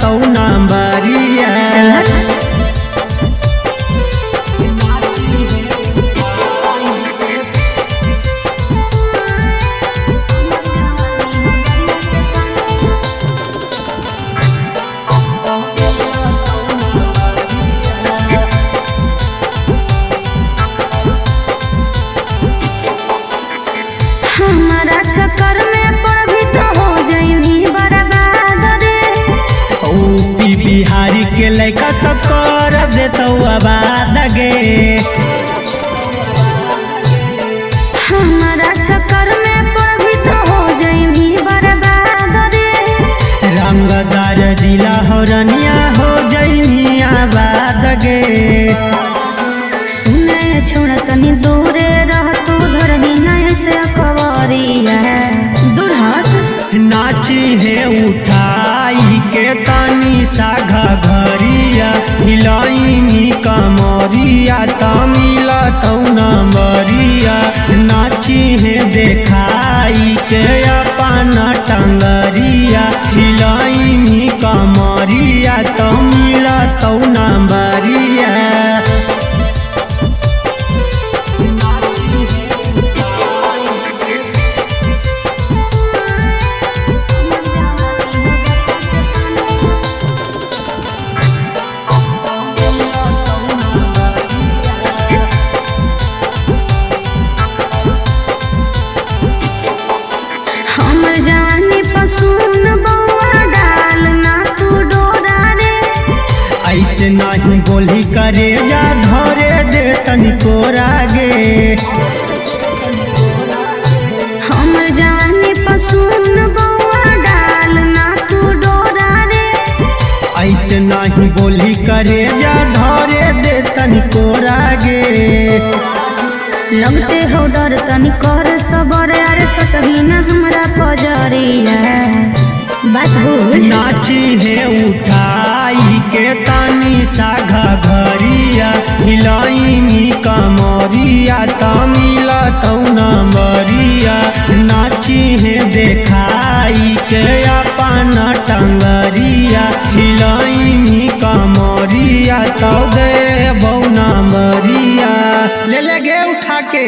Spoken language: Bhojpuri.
मिलतौ नंबरिया। हमारा चक्कर में पड़ भी तो हो जाइनी बर्बाद रे। यूपी बिहारी के लड़का सब कर देतौ आबाद गे। हमारा चक्कर में पड़ भी तो हो जाइनी बर्बाद रे। रंगदार जिला हरनिया हो जाइनी आबाद गे। सुने छोड़ तनी दूरे रह तू धरही नय से कवरिया दूर हट। नाची है उठाई के तानी सा घरिया हिलाइनी कमरिया त मिलतौ नंबरिया। नाची है देखाई के अपन टंगरिया हिलाइनी कमरिया त मिलतौ नंबरिया। हमर जवानी पसून बउआ डाल ना तू डोरा रे। ऐसे नहीं बोली करे जा धरे दे तनिको रागे। हमर जवानी पसून बउआ डाल ना तू डोरा रे। ऐसे नहीं बोली करे जा धरे दे तनिको रागे। लगते हो डर तनी कर सबर अरे सटही ना हमरा पजरिया बात बुझ। नाची है उठाई के तानी सा घरिया हिलाइनी कमरिया त मिलतौ नंबरिया। नाची है देखाई के अपन टंगरिया हिलाइनी कमरिया त देबौ नंबरिया। ले गे उठा के।